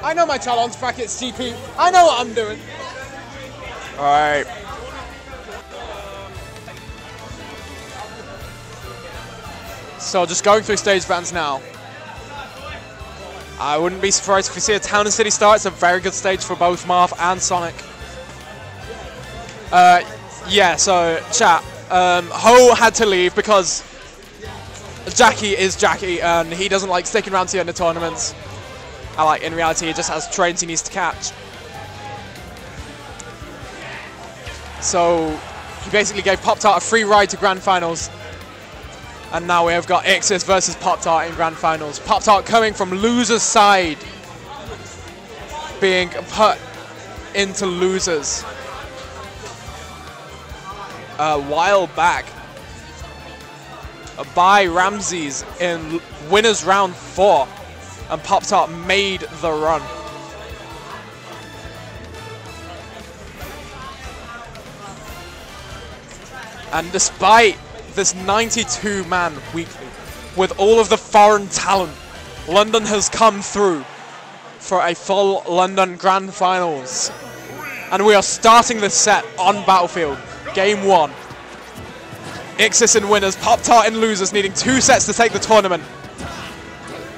I know my challenge bracket's GP. I know what I'm doing. All right. So just going through stage bans now. I wouldn't be surprised if we see a Town and City start. It's a very good stage for both Marth and Sonic. Yeah, so chat. Ho had to leave because Jackie is Jackie and he doesn't like sticking around to the end of tournaments. In reality, he just has trains he needs to catch. So he basically gave Poptart a free ride to Grand Finals. And now we have got Ixis versus Poptart in Grand Finals. Poptart coming from loser's side, being put into losers a while back by Ramses in winners round 4, and Poptart made the run. And despite this 92-man weekly, with all of the foreign talent, London has come through for a full London Grand Finals. And we are starting this set on Battlefield, Game 1. Ixis in winners, Poptart in losers, needing 2 sets to take the tournament.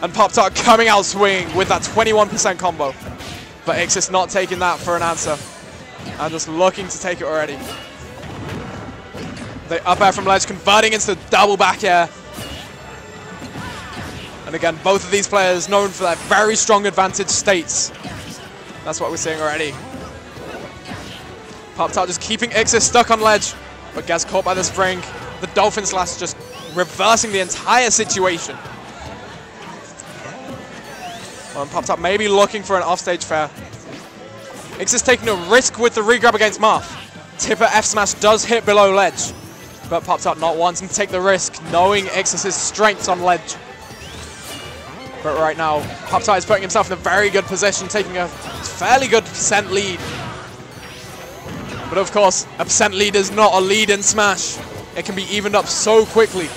And Poptart coming out swinging with that 21% combo. But Ixis not taking that for an answer, and just looking to take it already. The up air from ledge converting into the double back air. And again, both of these players known for their very strong advantage states. That's what we're seeing already. Poptart just keeping Ixis stuck on ledge, but gets caught by the spring. The Dolphin Slash just reversing the entire situation. And Poptart maybe looking for an offstage fair. Ixis taking a risk with the regrab against Marth. Tipper F smash does hit below ledge, but Poptart not wanting to take the risk, knowing Ixis' strengths on ledge. But right now, Poptart is putting himself in a very good position, taking a fairly good percent lead. But of course, a percent lead is not a lead in Smash. It can be evened up so quickly.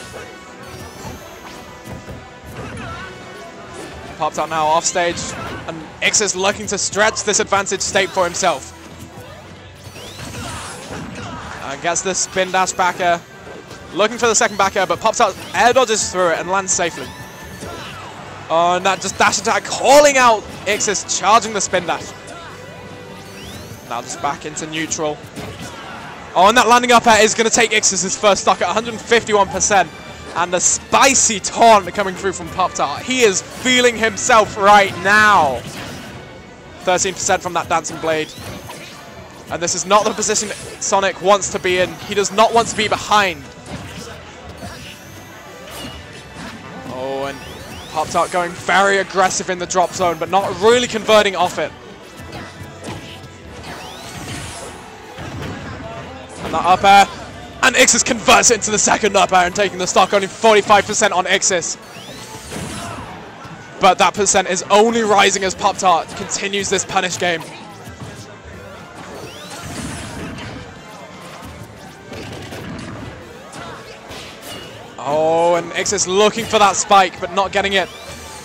Poptart now off stage, and Ixis looking to stretch this advantage state for himself. And gets the spin dash back air. Looking for the second back air, but Poptart air dodges through it and lands safely. Oh, and that just dash attack calling out Ixis, charging the spin dash. Now just back into neutral. Oh, and that landing up air is going to take Ixis' first stock at 151%. And the spicy taunt coming through from Poptart. He is feeling himself right now. 13% from that Dancing Blade. And this is not the position Sonic wants to be in. He does not want to be behind. Oh, and Poptart going very aggressive in the drop zone, but not really converting off it. And that up air. And Ixis converts it into the second up air and taking the stock, only 45% on Ixis. But that percent is only rising as Poptart continues this punish game. Oh, and Ixis looking for that spike, but not getting it.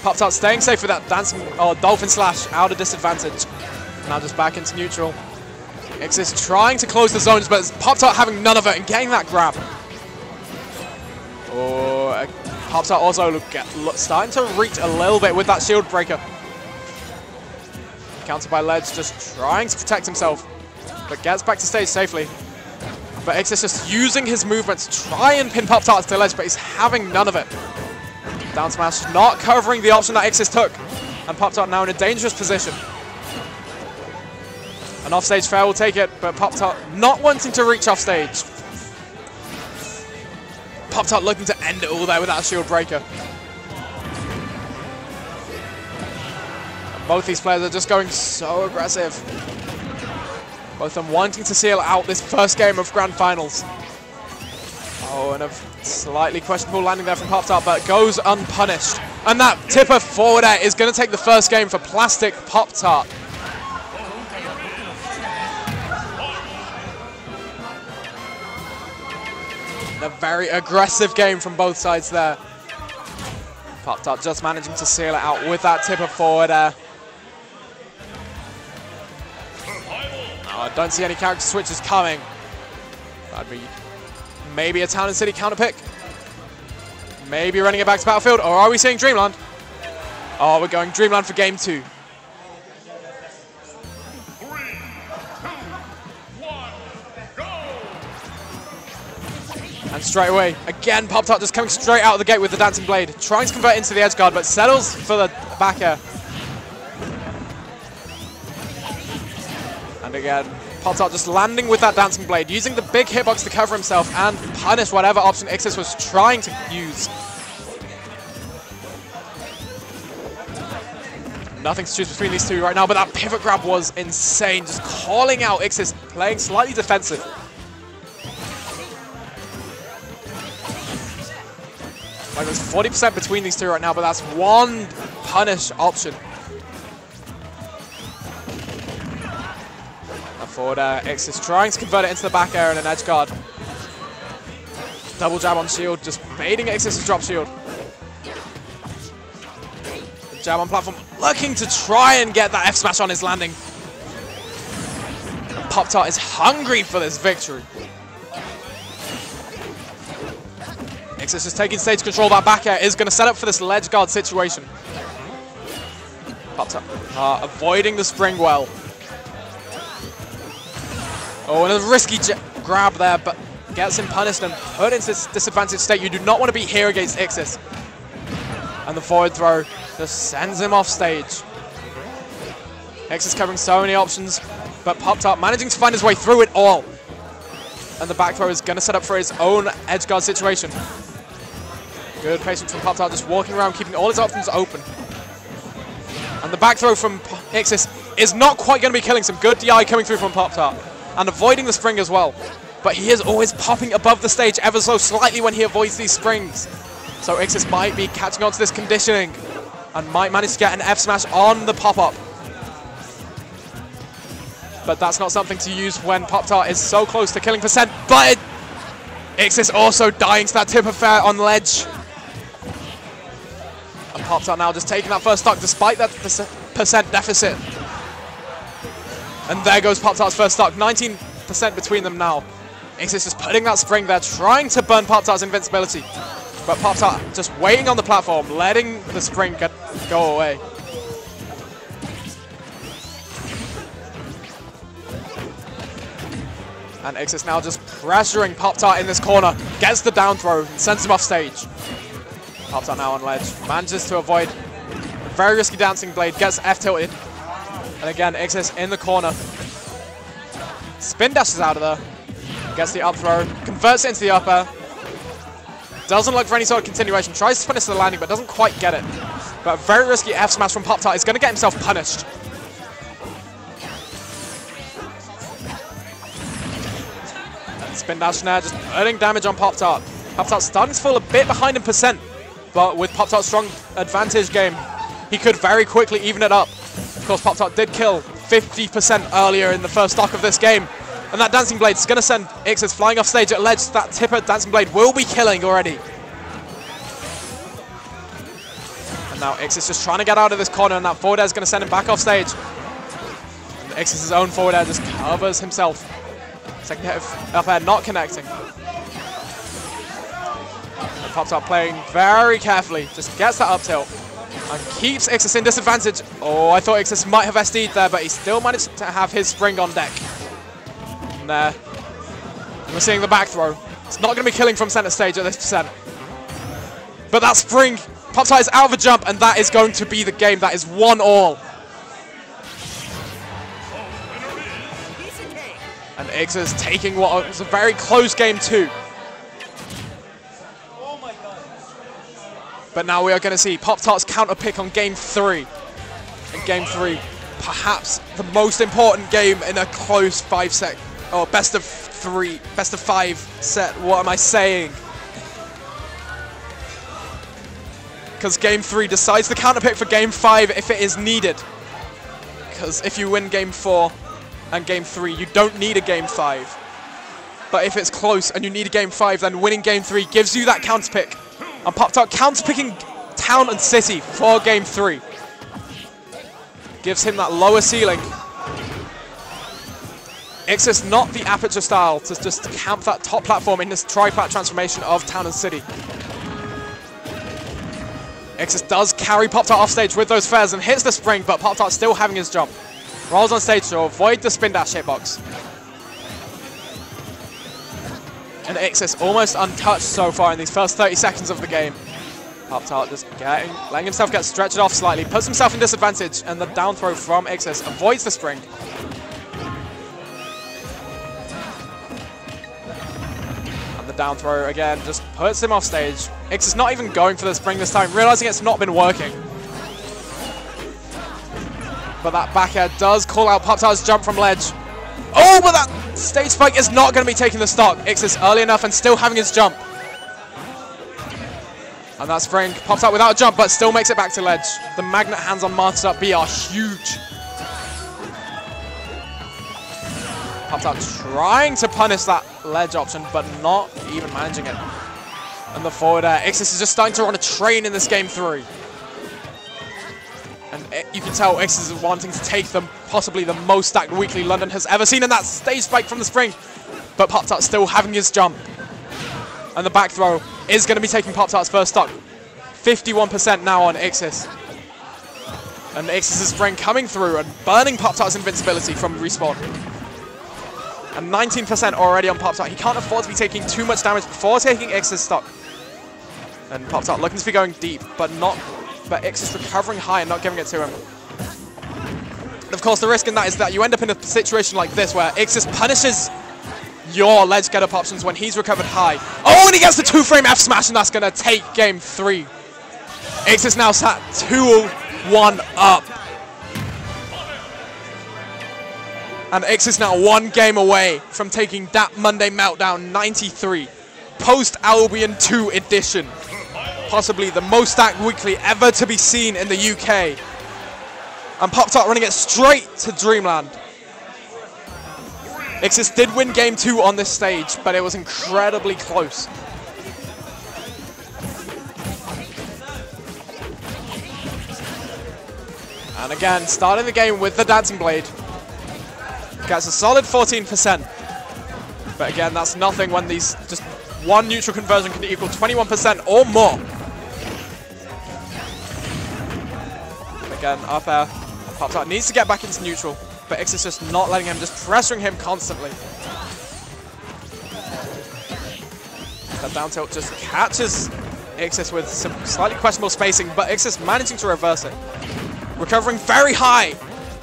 Poptart staying safe with that dancing Dolphin Slash out of disadvantage. Now just back into neutral. Ixis trying to close the zones, but Poptart having none of it and getting that grab. Oh, Poptart also starting to reach a little bit with that shield breaker. Countered by ledge, just trying to protect himself, but gets back to stage safely. But Ixis just using his movement to try and pin Poptart to the ledge, but he's having none of it. Down smash not covering the option that Ixis took, and Poptart now in a dangerous position. An offstage fair will take it, but Poptart not wanting to reach offstage. Poptart looking to end it all there with that shield breaker. And both these players are just going so aggressive. Both of them wanting to seal out this first game of Grand Finals. Oh, and a slightly questionable landing there from Poptart, but goes unpunished. And that tipper forward air is going to take the first game for Plastic Poptart. A very aggressive game from both sides there. Poptart just managing to seal it out with that tipper forward air. Don't see any character switches coming. That'd be maybe a Town and City counter pick. Maybe running it back to Battlefield, or are we seeing Dreamland? Oh, we're going Dreamland for game 2. 3, 2, 1, go! And straight away, again, Poptart just coming straight out of the gate with the Dancing Blade. Trying to convert into the edge guard, but settles for the back air. And again, Poptart just landing with that Dancing Blade, using the big hitbox to cover himself and punish whatever option Ixis was trying to use. Nothing to choose between these two right now, but that pivot grab was insane. Just calling out Ixis, playing slightly defensive. Like there's 40% between these two right now, but that's one punish option. Forward Ixis trying to convert it into the back air and an edge guard. Double jab on shield, just baiting Ixis' drop shield. The jab on platform, looking to try and get that F smash on his landing. Poptart is hungry for this victory. Ixis is taking stage control. That back air is going to set up for this ledge guard situation. Poptart avoiding the spring well. Oh, and a risky grab there, but gets him punished and put into this disadvantaged state. You do not want to be here against Ixis. And the forward throw just sends him off stage. Ixis covering so many options, but Poptart managing to find his way through it all. And the back throw is going to set up for his own edge guard situation. Good patience from Poptart, just walking around, keeping all his options open. And the back throw from Ixis is not quite going to be killing. Some good DI coming through from Poptart. And avoiding the spring as well. But he is always popping above the stage ever so slightly when he avoids these springs. So Ixis might be catching on to this conditioning and might manage to get an F smash on the pop-up. But that's not something to use when Poptart is so close to killing percent. But Ixis also dying to that tip of fair on ledge. And Poptart now just taking that first stock despite that percent deficit. And there goes Poptart's first stock, 19% between them now. Ixis just putting that spring there, trying to burn Poptart's invincibility. But Poptart just waiting on the platform, letting the spring go away. And Ixis now just pressuring Poptart in this corner, gets the down throw, and sends him off stage. Poptart now on ledge, manages to avoid a very risky Dancing Blade, gets F-tilted. And again, Ixis in the corner. Spin dashes out of there. Gets the up throw. Converts it into the up air. Doesn't look for any sort of continuation. Tries to finish the landing, but doesn't quite get it. But a very risky F smash from Poptart is going to get himself punished. Spin dash now, just putting damage on Poptart. Poptart starting to fall a bit behind in percent. But with Poptart's strong advantage game, he could very quickly even it up. Of course, Poptart did kill 50% earlier in the first stock of this game. And that Dancing Blade is going to send Ixis flying off stage at ledge. That tipper Dancing Blade will be killing already. And now Ixis just trying to get out of this corner, and that forward air is going to send him back off stage. And Ixis' own forward air just covers himself. Second hit of up air not connecting. And Poptart playing very carefully. Just gets that up tilt. And keeps Ixis in disadvantage. Oh, I thought Ixis might have SD'd there, but he still managed to have his spring on deck. And there. We're seeing the back throw. It's not going to be killing from center stage at this percent. But that spring, Poptart is out of a jump, and that is going to be the game. That is 1-all. And Ixis taking what was a very close game 2. But now we are going to see Poptart's counter pick on game 3. And game 3, perhaps the most important game in a close 5-set, or best of 5 set. What am I saying? Because game 3 decides the counter pick for game 5 if it is needed. Because if you win game 4 and game 3, you don't need a game 5. But if it's close and you need a game 5, then winning game 3 gives you that counter pick. And Poptart counter-picking Town and City for game 3. Gives him that lower ceiling. Ixis not the Aperture style to just camp that top platform in this tri-plat transformation of Town and City. Ixis does carry Poptart off stage with those fairs and hits the spring, but Poptart still having his jump. Rolls on stage to avoid the spin dash hitbox. And Ixis almost untouched so far in these first 30 seconds of the game. Poptart just letting himself get stretched off slightly, puts himself in disadvantage, and the down throw from Ixis avoids the spring. And the down throw again just puts him off stage. Ixis not even going for the spring this time, realizing it's not been working. But that back air does call out Poptart's jump from ledge. Oh, but that stage spike is not going to be taking the stock. Ixis early enough and still having his jump. And that spring pops out without a jump, but still makes it back to ledge. The magnet hands on Poptart B are huge. Poptart trying to punish that ledge option, but not even managing it. And the forward air. Ixis is just starting to run a train in this game 3. And you can tell Ixis is wanting to take them, possibly the most stacked weekly London has ever seen in that stage spike from the spring. But Poptart still having his jump. And the back throw is going to be taking Poptart's first stock. 51% now on Ixis. And Ixis' spring coming through and burning Poptart's invincibility from respawn. And 19% already on Poptart. He can't afford to be taking too much damage before taking Ixis' stock. And Poptart looking to be going deep, but Ixis recovering high and not giving it to him. And of course, the risk in that is that you end up in a situation like this where Ixis punishes your ledge get up options when he's recovered high. Oh, and he gets the 2-frame F smash, and that's going to take game 3. Ixis now sat 2-1 up. And Ixis now 1 game away from taking that Monday Meltdown 93. Post-Albion 2 edition. Possibly the most stacked weekly ever to be seen in the UK. And Poptart running it straight to Dreamland. Ixis did win game 2 on this stage, but it was incredibly close. And again, starting the game with the Dancing Blade. Gets a solid 14%. But again, that's nothing when these just one neutral conversion can equal 21% or more. Again, up air. Poptart needs to get back into neutral. But Ixis just not letting him, just pressuring him constantly. That down tilt just catches Ixis with some slightly questionable spacing, but Ixis managing to reverse it. Recovering very high,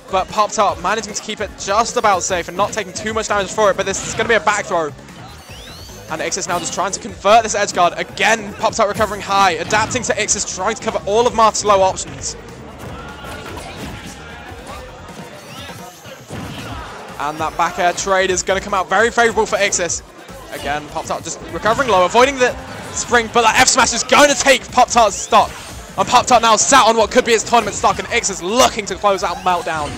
but Poptart managing to keep it just about safe and not taking too much damage for it, but this is going to be a back throw. And Ixis now just trying to convert this edge guard. Again, Poptart recovering high, adapting to Ixis, trying to cover all of Marth's low options. And that back air trade is going to come out very favorable for Ixis. Again, Poptart just recovering low, avoiding the spring, but that F smash is going to take Poptart's stock. And Poptart now sat on what could be his tournament stock, and Ixis looking to close out Meltdown.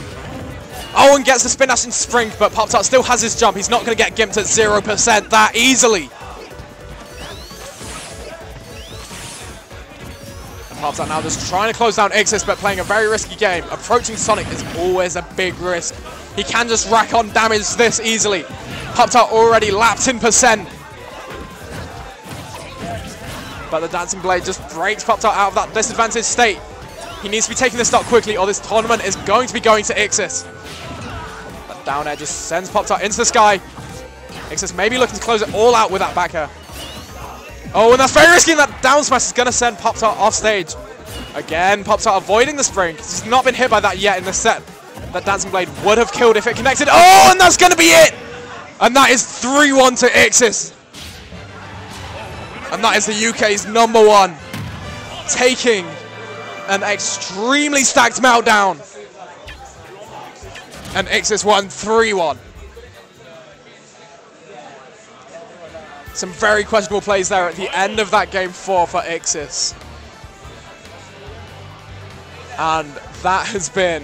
Oh, and gets the spin dash and spring, but Poptart still has his jump. He's not going to get gimped at 0% that easily. And Poptart now just trying to close down Ixis, but playing a very risky game. Approaching Sonic is always a big risk. He can just rack on damage this easily. Poptart already lapped in percent. But the Dancing Blade just breaks Poptart out of that disadvantaged state. He needs to be taking this stock quickly, or this tournament is going to be going to Ixis. That down air just sends Poptart into the sky. Ixis maybe looking to close it all out with that back air. Oh, and that's very risky, and that down smash is going to send Poptart off stage. Again, Poptart avoiding the spring. He's not been hit by that yet in this set. That Dancing Blade would have killed if it connected. Oh, and that's going to be it! And that is 3-1 to Ixis. And that is the UK's #1. Taking an extremely stacked Meltdown. And Ixis won 3-1. Some very questionable plays there at the end of that game 4 for Ixis. And that has been